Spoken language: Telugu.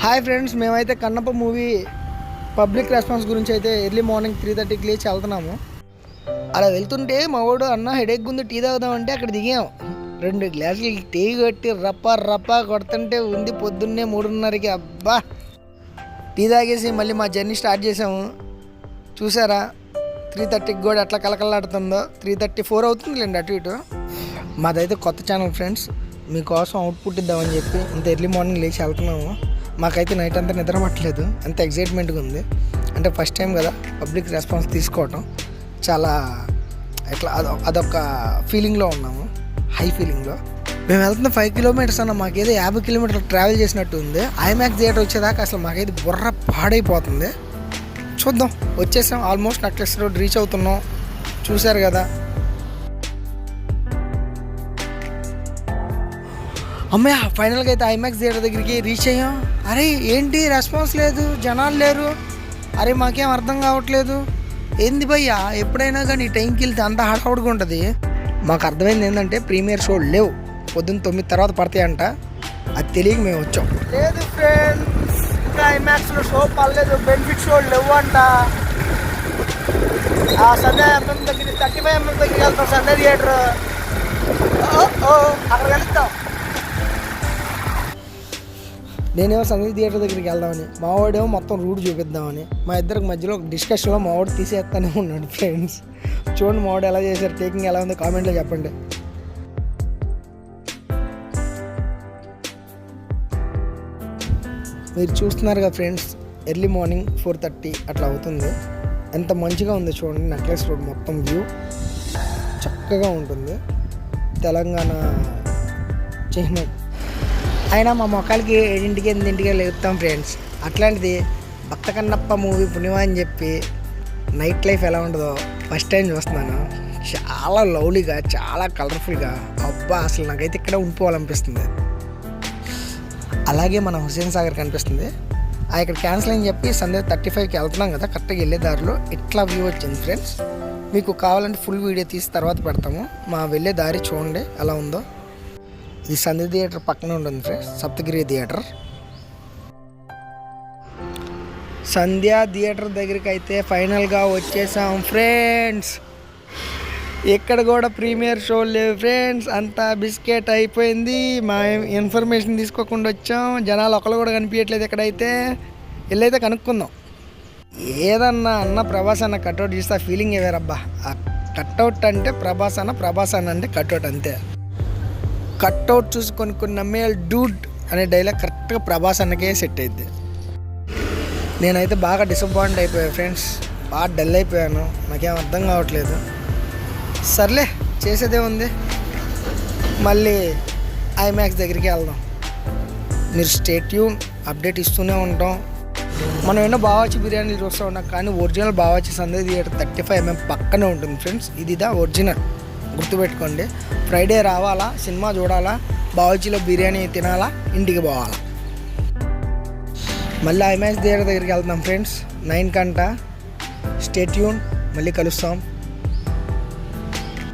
హాయ్ ఫ్రెండ్స్, మేమైతే కన్నప్ప మూవీ పబ్లిక్ రెస్పాన్స్ గురించి అయితే ఎర్లీ మార్నింగ్ 3:30కి లేచి వెళ్తున్నాము. అలా వెళ్తుంటే మా వాడు అన్న హెడేక్ ఉంది, టీ తాగుదామంటే అక్కడ దిగాం. 2 గ్లాసులు టీ కొట్టి రప్ప కొడుతుంటే ఉంది పొద్దున్నే 3:30కి. అబ్బా, టీ తాగేసి మళ్ళీ మా జర్నీ స్టార్ట్ చేసాము. చూసారా 3:30కి కూడా ఎట్లా కలకలాడుతుందో. 3:34 అవుతుందిలేండి అటు ఇటు. మాదైతే కొత్త ఛానల్ ఫ్రెండ్స్, మీకోసం అవుట్పుట్ ఇద్దామని చెప్పి ఇంత ఎర్లీ మార్నింగ్ లేచి వెళ్తున్నాము. మాకైతే నైట్ అంతా నిద్ర పట్టలేదు, అంత ఎగ్జైట్మెంట్గా ఉంది. అంటే ఫస్ట్ టైం కదా పబ్లిక్ రెస్పాన్స్ తీసుకోవటం, చాలా ఎట్లా అదొక ఫీలింగ్లో ఉన్నాము, హై ఫీలింగ్లో. మేము వెళ్తున్న 5 కిలోమీటర్స్ అన్న మాకేదో 50 కిలోమీటర్లు ట్రావెల్ చేసినట్టు ఉంది. ఐమాక్స్ థియేటర్ వచ్చేదాకా అసలు మాకైతే బుర్ర పాడైపోతుంది. చూద్దాం, వచ్చేసాం. ఆల్మోస్ట్ నక్లెస్ రోడ్ రీచ్ అవుతున్నాం. చూశారు కదా. అమ్మయ్య, ఫైనల్గా అయితే ఐమాక్స్ థియేటర్ దగ్గరికి రీచ్ అయ్యాం. అరే ఏంటి రెస్పాన్స్ లేదు, జనాలు లేరు. అరే మాకేం అర్థం కావట్లేదు. ఏంది భయ్యా, ఎప్పుడైనా కానీ టైంకి వెళ్తే అంత హడావుడిగా ఉంటుంది. మాకు అర్థమైంది ఏంటంటే ప్రీమియర్ షోలు లేవు, పొద్దున్న 9 తర్వాత పడతాయంట. అది తెలియక మేము వచ్చాం. లేదు ఫ్రెండ్స్, ఇంకా ఐమాక్స్లో షో పర్లేదు, బెనిఫిట్ షోలు లేవు అంట. ఆ సండే ఎంఎం దగ్గర 35 mm దగ్గరికి వెళ్తాం, సండే థియేటర్. అక్కడ వెళ్తాం. నేనేమో సంగీత థియేటర్ దగ్గరికి వెళ్దామని, మావాడేమో మొత్తం రూట్ చూపిద్దామని. మా ఇద్దరికి మధ్యలో ఒక డిస్కషన్లో మావాడు తీసేస్తానే ఉన్నాడు. ఫ్రెండ్స్ చూడండి మావాడు ఎలా చేశారు, టేకింగ్ ఎలా ఉంది కామెంట్లో చెప్పండి. మీరు చూస్తున్నారు కదా ఫ్రెండ్స్, ఎర్లీ మార్నింగ్ 4:30 అట్లా అవుతుంది. ఎంత మంచిగా ఉంది చూడండి. నెక్లెస్ రోడ్ మొత్తం వ్యూ చక్కగా ఉంటుంది. తెలంగాణ చిహ్నం అయినా మా మొక్కలకి 7ంటికి 8ంటికి లేపుతాం ఫ్రెండ్స్. అట్లాంటిది భక్త కన్నప్ప మూవీ పుణ్యమా అని చెప్పి నైట్ లైఫ్ ఎలా ఉంటుందో ఫస్ట్ టైం చూస్తున్నాను. చాలా లవ్లీగా, చాలా కలర్ఫుల్గా. అబ్బా, అసలు నాకైతే ఇక్కడ ఉండిపోవాలనిపిస్తుంది. అలాగే మన హుస్సేన్ సాగర్ కనిపిస్తుంది. ఇక్కడ క్యాన్సిల్ అని చెప్పి సండే 35కి వెళ్తున్నాం కదా, కరెక్ట్గా వెళ్ళే దారిలో ఇట్లా వ్యూ వచ్చింది ఫ్రెండ్స్. మీకు కావాలంటే ఫుల్ వీడియో తీసి తర్వాత పెడతాము. మా వెళ్ళే దారి చూడండి ఎలా ఉందో. ఇది సంధ్య థియేటర్ పక్కనే ఉంటుంది ఫ్రెండ్స్, సప్తగిరి థియేటర్. సంధ్య థియేటర్ దగ్గరికి అయితే ఫైనల్గా వచ్చేసాం ఫ్రెండ్స్. ఇక్కడ కూడా ప్రీమియర్ షో లేవు ఫ్రెండ్స్, అంతా బిస్కెట్ అయిపోయింది. మా ఇన్ఫర్మేషన్ తీసుకోకుండా వచ్చాం. జనాలు ఒకరు కూడా కనిపించట్లేదు. ఎక్కడైతే వెళ్ళైతే కనుక్కుందాం. ఏదన్నా అన్న ప్రభాస్ అన్న కట్అవుట్ చూస్తే ఆ ఫీలింగ్ వేరబ్బా. ఆ కట్అవుట్ అంటే ప్రభాస్ అన్న అంటే కట్అవుట్ అంతే. కట్అవుట్ చూసి కొన్ని నమ్మేయాలి డూడ్ అనే డైలాగ్ కరెక్ట్గా ప్రభాస్ అన్నకే సెట్ అయింది. నేనైతే బాగా డిసప్పాయింట్ అయిపోయాను ఫ్రెండ్స్, బాగా డల్ అయిపోయాను. నాకేం అర్థం కావట్లేదు. సర్లే, చేసేదే ఉంది. మళ్ళీ ఐమాక్స్ దగ్గరికి వెళ్దాం. మీరు స్టే ట్యూన్, అప్డేట్ ఇస్తూనే ఉంటాం. మనం ఎన్నో బావాచి బిర్యానీలు చూస్తూ ఉన్నాం, కానీ ఒరిజినల్ బావాచి సంధ్య థియేటర్ 35 mm పక్కనే ఉంటుంది ఫ్రెండ్స్. ఇదిదా ఒరిజినల్, గుర్తుపెట్టుకోండి. ఫ్రైడే రావాలా, సినిమా చూడాలా, బావాచిలో బిర్యానీ తినాలా, ఇంటికి పోవాలా. మళ్ళీ ఐమాక్స్ థియేటర్ దగ్గరికి వెళ్తాం ఫ్రెండ్స్ 9 కంట. స్టే ట్యూన్, మళ్ళీ కలుస్తాం.